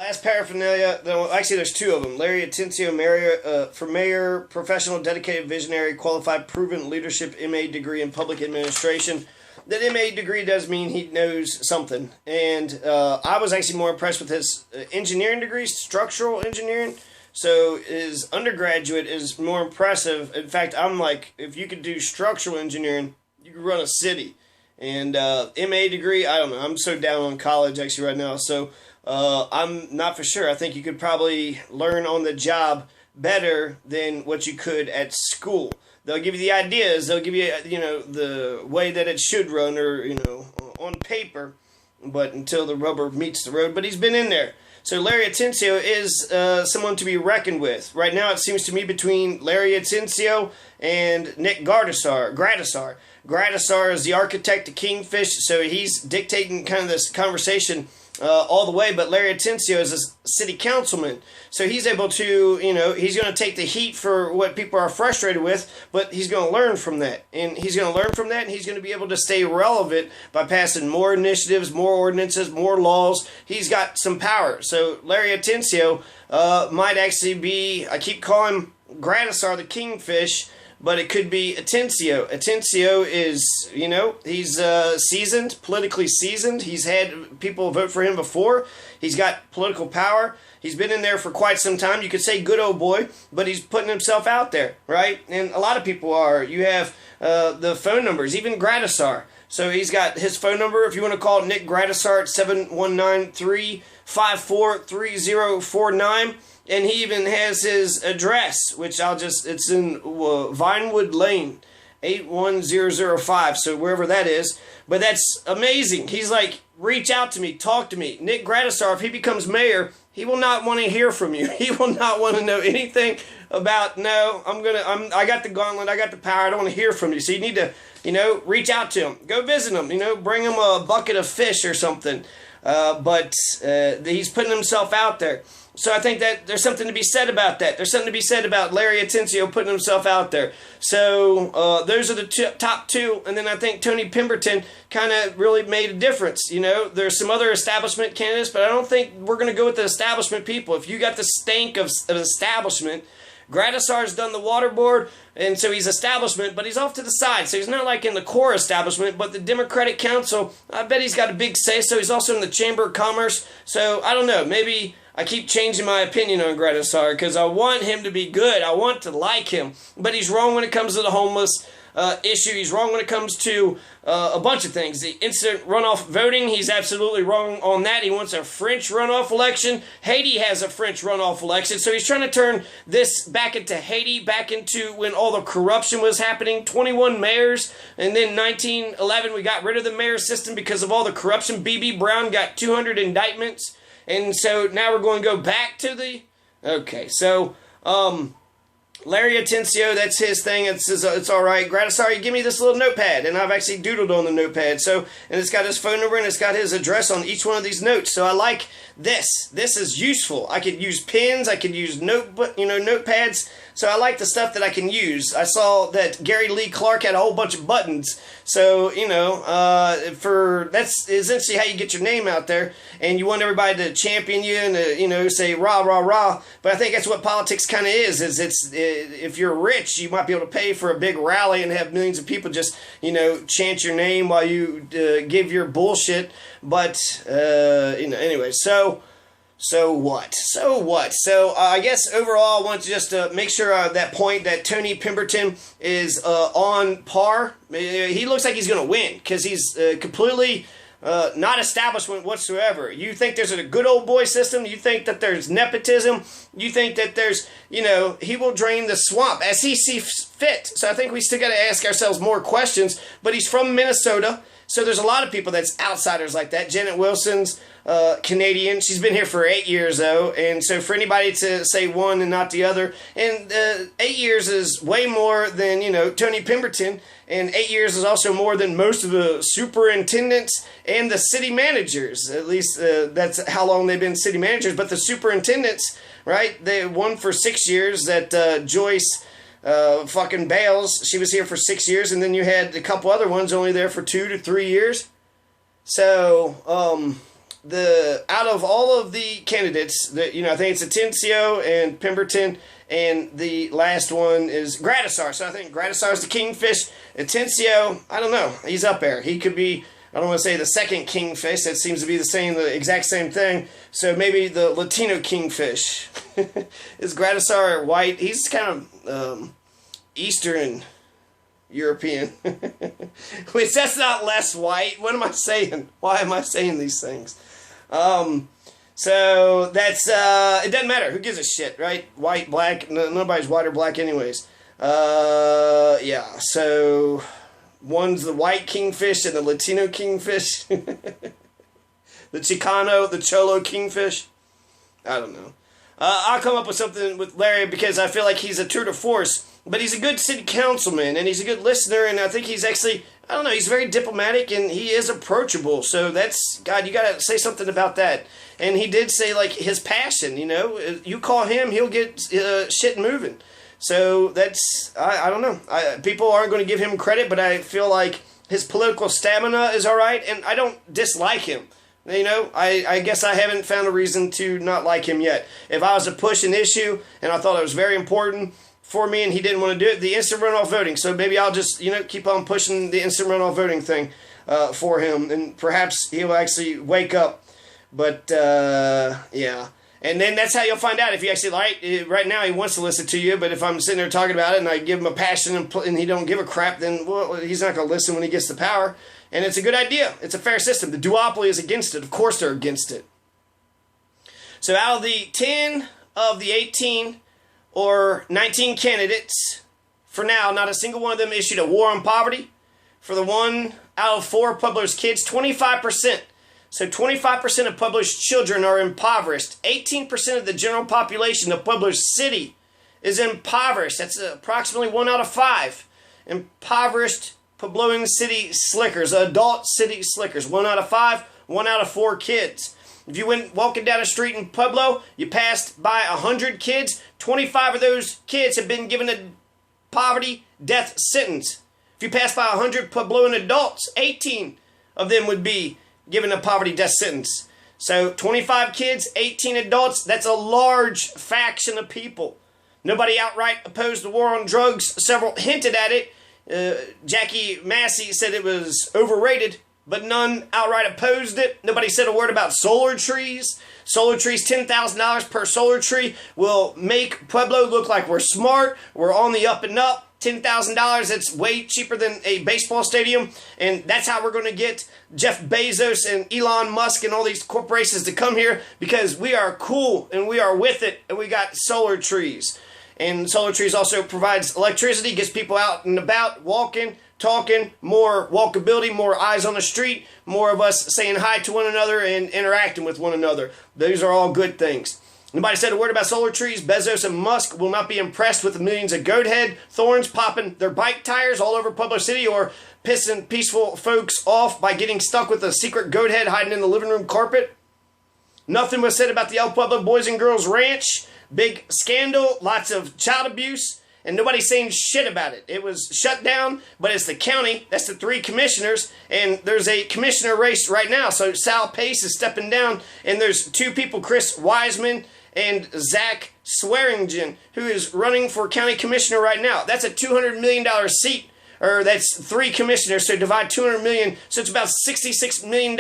Last paraphernalia, actually there's two of them. Larry Atencio, for mayor, professional, dedicated, visionary, qualified, proven leadership, MA degree in public administration. That MA degree does mean he knows something. And I was actually more impressed with his engineering degree, structural engineering. So his undergraduate is more impressive. In fact, I'm like, if you could do structural engineering, you could run a city. And MA degree, I don't know. I'm so down on college actually right now. So I'm not for sure. I think you could probably learn on the job better than what you could at school. They'll give you the ideas. They'll give you, the way that it should run or, on paper. But until the rubber meets the road. But he's been in there. So Larry Atencio is someone to be reckoned with. Right now it seems to me between Larry Atencio and Nick Gradisar. Gradisar is the architect of Kingfish, so he's dictating kind of this conversation all the way, but Larry Atencio is a city councilman, so he's able to, he's going to take the heat for what people are frustrated with, but he's going to learn from that, and he's going to be able to stay relevant by passing more initiatives, more ordinances, more laws. He's got some power, so Larry Atencio might actually be, I keep calling Gradisar the Kingfish, but it could be Atencio. Atencio is, he's seasoned, politically seasoned. He's had people vote for him before. He's got political power. He's been in there for quite some time. You could say good old boy, but he's putting himself out there, right? And a lot of people are. You have the phone numbers, even Gradisar. So he's got his phone number. If you want to call Nick Gradisar at 719-354-3049. And he even has his address, which it's in Vinewood Lane, 81005, so wherever that is. But that's amazing. He's like, reach out to me, talk to me. Nick Gradisar, if he becomes mayor, he will not want to hear from you. He will not want to know anything about, I got the gauntlet, I got the power, I don't want to hear from you. So you need to, reach out to him. Go visit him, bring him a bucket of fish or something. But he's putting himself out there. So I think that there's something to be said about that. There's something to be said about Larry Atencio putting himself out there. So those are the top two. And then I think Tony Pemberton kind of really made a difference. There's some other establishment candidates, but I don't think we're going to go with the establishment people. If you got the stank of establishment, Gradisar's done the water board, and so he's establishment, but he's off to the side. So he's not like in the core establishment, but the Democratic Council, I bet he's got a big say. So he's also in the Chamber of Commerce. So I don't know, maybe I keep changing my opinion on Gradisar because I want him to be good. I want to like him, but he's wrong when it comes to the homeless issue. He's wrong when it comes to a bunch of things. The instant runoff voting, he's absolutely wrong on that. He wants a French runoff election. Haiti has a French runoff election, so he's trying to turn this back into Haiti, back into when all the corruption was happening. 21 mayors, and then 1911 we got rid of the mayor system because of all the corruption. B.B. Brown got 200 indictments, and so now we're going to go back to the... Okay, so... Larry Atencio, that's his thing. It's all right. Gradisar, you give me this little notepad, and I've actually doodled on the notepad. So, and it's got his phone number and it's got his address on each one of these notes. So I like this. This is useful. I could use pens. I could use notepads. So I like the stuff that I can use. I saw that Gary Lee Clark had a whole bunch of buttons. So that's essentially how you get your name out there, and you want everybody to champion you and say rah rah rah. But I think that's what politics kind of is. If you're rich, you might be able to pay for a big rally and have millions of people just chant your name while you give your bullshit. But anyway, so what? So I guess overall, I want to just make sure that point that Tony Pemberton is on par. He looks like he's going to win because he's completely not establishment whatsoever. You think there's a good old boy system? You think that there's nepotism? You think that there's, he will drain the swamp as he sees fit. So I think we still got to ask ourselves more questions. But he's from Minnesota. So there's a lot of people that's outsiders like that. Janet Wilson's Canadian. She's been here for 8 years, though. And so for anybody to say one and not the other, and 8 years is way more than, Tony Pemberton. And 8 years is also more than most of the superintendents and the city managers. At least that's how long they've been city managers. But the superintendents, right, they won for 6 years. That Joyce fucking Bales, she was here for 6 years. And then you had a couple other ones only there for 2 to 3 years. So, out of all of the candidates, that I think it's Atencio and Pemberton, and the last one is Gratisar. So I think Gratisar is the kingfish. Atencio, I don't know. He's up there. He could be, I don't want to say the second kingfish. That seems to be the exact same thing. So maybe the Latino kingfish. Is Gratisar white? He's kind of Eastern European. Which, that's not less white. What am I saying? Why am I saying these things? So that's, it doesn't matter. Who gives a shit, right? White, black, nobody's white or black anyways. Yeah, so one's the white kingfish and the Latino kingfish. The Chicano, the Cholo kingfish. I don't know. I'll come up with something with Larry because I feel like he's a tour de force. But he's a good city councilman, and he's a good listener, and I think he's actually, I don't know, he's very diplomatic, and he is approachable. So that's, God, you got to say something about that. And he did say, like, his passion, you call him, he'll get shit moving. So that's, I don't know. People aren't going to give him credit, but I feel like his political stamina is all right, and I don't dislike him. I guess I haven't found a reason to not like him yet. If I was to push an issue, and I thought it was very important for me and he didn't want to do it, the instant runoff voting. So maybe I'll just, keep on pushing the instant runoff voting thing for him, and perhaps he'll actually wake up. But, yeah. And then that's how you'll find out if you actually like it. Right now he wants to listen to you, but if I'm sitting there talking about it and I give him a passion and he don't give a crap, then well, he's not going to listen when he gets the power. And it's a good idea. It's a fair system. The duopoly is against it. Of course they're against it. So out of the 10 of the 18 or 19 candidates, for now, not a single one of them issued a war on poverty. For the 1 out of 4 Pueblo's kids, 25%. So 25% of Pueblo's children are impoverished. 18% of the general population of Pueblo's city is impoverished. That's approximately 1 out of 5. Impoverished Puebloan city slickers, adult city slickers. 1 out of 5, 1 out of 4 kids. If you went walking down a street in Pueblo, you passed by 100 kids, 25 of those kids have been given a poverty death sentence. If you pass by 100 Puebloan adults, 18 of them would be given a poverty death sentence. So 25 kids, 18 adults, that's a large faction of people. Nobody outright opposed the war on drugs. Several hinted at it. Jackie Massey said it was overrated, but none outright opposed it. Nobody said a word about solar trees. Solar trees, $10,000 per solar tree will make Pueblo look like we're smart, we're on the up and up. $10,000, that's way cheaper than a baseball stadium, and that's how we're going to get Jeff Bezos and Elon Musk and all these corporations to come here, because we are cool and we are with it, and we got solar trees. And solar trees also provides electricity, gets people out and about, walking, talking, more walkability, more eyes on the street, more of us saying hi to one another and interacting with one another. Those are all good things. Nobody said a word about solar trees. Bezos and Musk will not be impressed with the millions of goat head thorns popping their bike tires all over Pueblo City, or pissing peaceful folks off by getting stuck with a secret goat head hiding in the living room carpet. Nothing was said about the El Pueblo Boys and Girls Ranch. Big scandal, lots of child abuse, and nobody's saying shit about it. It was shut down, but it's the county. That's the 3 commissioners, and there's a commissioner race right now. So Sal Pace is stepping down, and there's 2 people, Chris Wiseman and Zach Swearingen, who is running for county commissioner right now. That's a $200 million seat, or that's 3 commissioners, so divide $200 million, so it's about $66 million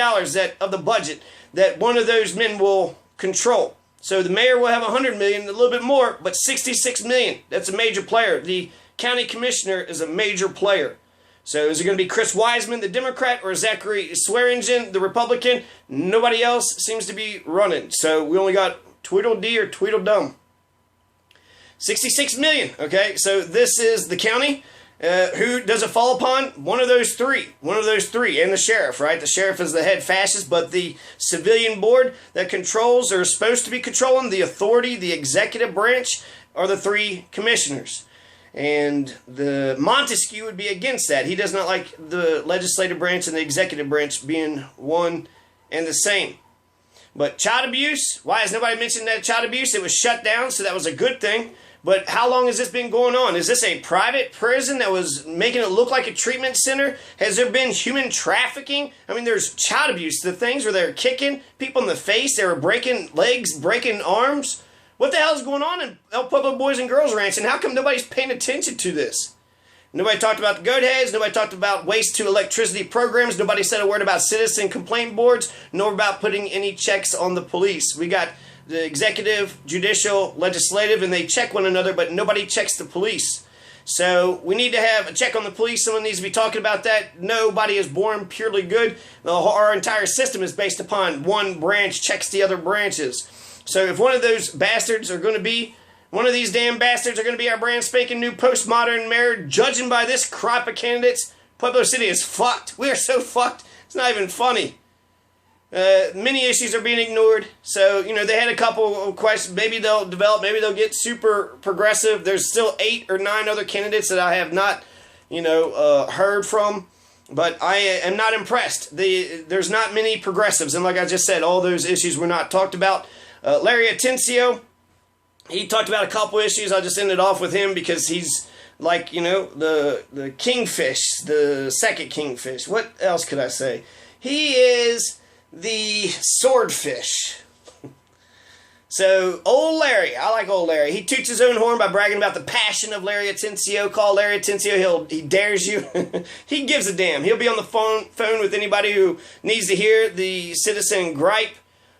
of the budget that one of those men will control. So the mayor will have $100 million, a little bit more, but $66 million. That's a major player. The county commissioner is a major player. So is it going to be Chris Wiseman, the Democrat, or Zachary Swearingen, the Republican? Nobody else seems to be running. So we only got Tweedledee or Tweedledum. $66 million, okay? So this is the county. Who does it fall upon? One of those 3. One of those 3. And the sheriff, right? The sheriff is the head fascist, but the civilian board that controls, or is supposed to be controlling, the authority, the executive branch, are the 3 commissioners. And the Montesquieu would be against that. He does not like the legislative branch and the executive branch being one and the same. But child abuse, why has nobody mentioned that child abuse? It was shut down, so that was a good thing. But how long has this been going on? Is this a private prison that was making it look like a treatment center? Has there been human trafficking? I mean, there's child abuse. The things where they're kicking people in the face, they were breaking legs, breaking arms. What the hell is going on in El Pueblo Boys and Girls Ranch, and how come nobody's paying attention to this? Nobody talked about the goat heads. Nobody talked about waste to electricity programs. Nobody said a word about citizen complaint boards, nor about putting any checks on the police. We got the executive, judicial, legislative, and they check one another, but nobody checks the police. So we need to have a check on the police. Someone needs to be talking about that. Nobody is born purely good. Our entire system is based upon one branch checks the other branches. So if one of those bastards are going to be, one of these damn bastards are going to be our brand spanking new postmodern mayor, judging by this crop of candidates, Pueblo City is fucked. We are so fucked, it's not even funny. Many issues are being ignored. So, they had a couple of questions. Maybe they'll develop. Maybe they'll get super progressive. There's still 8 or 9 other candidates that I have not, heard from. But I am not impressed. There's not many progressives. And like I just said, all those issues were not talked about. Larry Atencio, he talked about a couple issues. I'll just end it off with him because he's like, the kingfish, the second kingfish. What else could I say? He is the swordfish. So, old Larry, I like old Larry. He toots his own horn by bragging about the passion of Larry Atencio. Call Larry Atencio, he dares you. He gives a damn. He'll be on the phone with anybody who needs to hear the citizen gripe.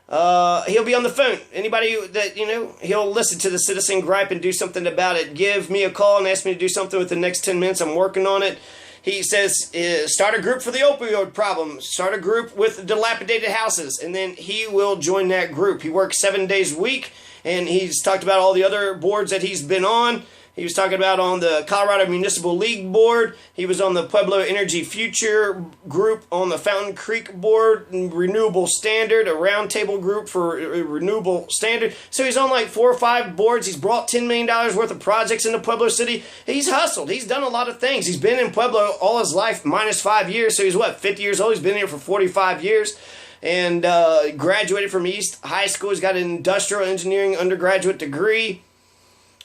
He'll be on the phone. Anybody that, he'll listen to the citizen gripe and do something about it. Give me a call and ask me to do something within the next 10 minutes. I'm working on it. He says, start a group for the opioid problem. Start a group with dilapidated houses. And then he will join that group. He works 7 days a week. And he's talked about all the other boards that he's been on. He was talking about on the Colorado Municipal League Board. He was on the Pueblo Energy Future group on the Fountain Creek Board, Renewable Standard, a roundtable group for Renewable Standard. So he's on like 4 or 5 boards. He's brought $10 million worth of projects into Pueblo City. He's hustled. He's done a lot of things. He's been in Pueblo all his life, minus 5 years. So he's 50 years old? He's been here for 45 years. And graduated from East High School. He's got an industrial engineering undergraduate degree.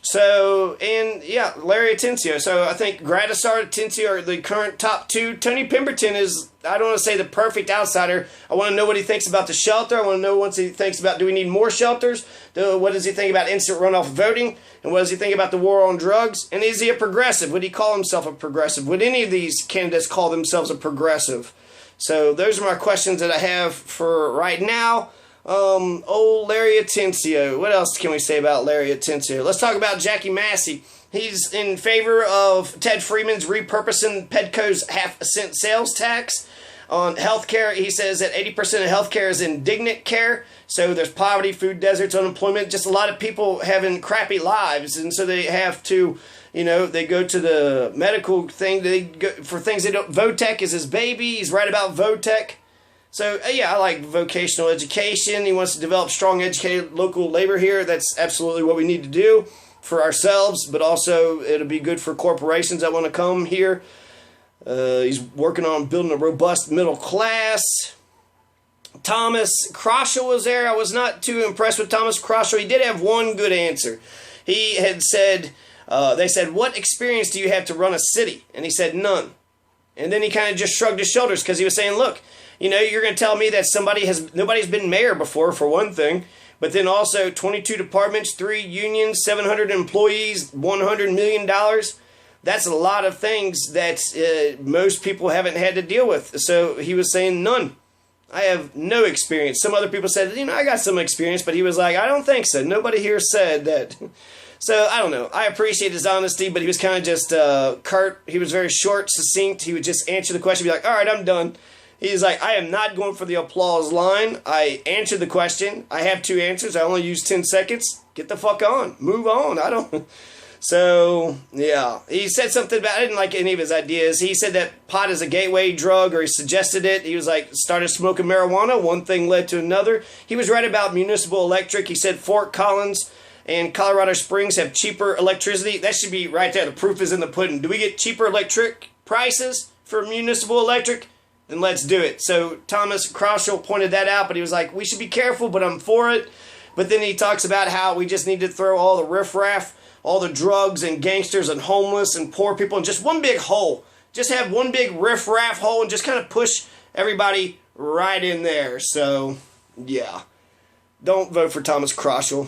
So, and yeah, Larry Atencio. So I think Gradisar Atencio are the current top 2. Tony Pemberton is, I don't want to say the perfect outsider. I want to know what he thinks about the shelter. I want to know what he thinks about, do we need more shelters? What does he think about instant runoff voting? And what does he think about the war on drugs? And is he a progressive? Would he call himself a progressive? Would any of these candidates call themselves a progressive? So those are my questions that I have for right now. Old Larry Atencio. What else can we say about Larry Atencio? Let's talk about Jackie Massey. He's in favor of Ted Freeman's repurposing Pedco's half-cent sales tax on healthcare. He says that 80% of healthcare is indignant care. So there's poverty, food deserts, unemployment, just a lot of people having crappy lives. And so they have to, they go to the medical thing. They go for things they don't. Votech is his baby. He's right about Votech. So, yeah, I like vocational education. He wants to develop strong, educated local labor here. That's absolutely what we need to do for ourselves, but also it'll be good for corporations that want to come here. He's working on building a robust middle class. Thomas Kroschel was there. I was not too impressed with Thomas Kroschel. He did have one good answer. He had said, they said, what experience do you have to run a city? And he said, none. And then he kind of just shrugged his shoulders because he was saying, look, you're going to tell me that nobody's been mayor before, for one thing, but then also 22 departments, 3 unions, 700 employees, $100 million. That's a lot of things that most people haven't had to deal with. So he was saying none. I have no experience. Some other people said, I got some experience, but he was like, I don't think so. Nobody here said that. So, I don't know. I appreciate his honesty, but he was kind of just curt. He was very short, succinct. He would just answer the question, be like, all right, I'm done. He's like, I am not going for the applause line. I answered the question. I have 2 answers. I only used 10 seconds. Get the fuck on. Move on. I don't... So, yeah. He said something about... I didn't like any of his ideas. He said that pot is a gateway drug, or he suggested it. He was like, started smoking marijuana. One thing led to another. He was right about municipal electric. He said Fort Collins and Colorado Springs have cheaper electricity. That should be right there. The proof is in the pudding. Do we get cheaper electric prices for municipal electric? Then let's do it. So Thomas Kroschel pointed that out, but he was like, we should be careful, but I'm for it. But then he talks about how we just need to throw all the riffraff, all the drugs and gangsters and homeless and poor people in just one big hole. Just have one big riffraff hole and just kind of push everybody right in there. So, yeah. Don't vote for Thomas Kroschel.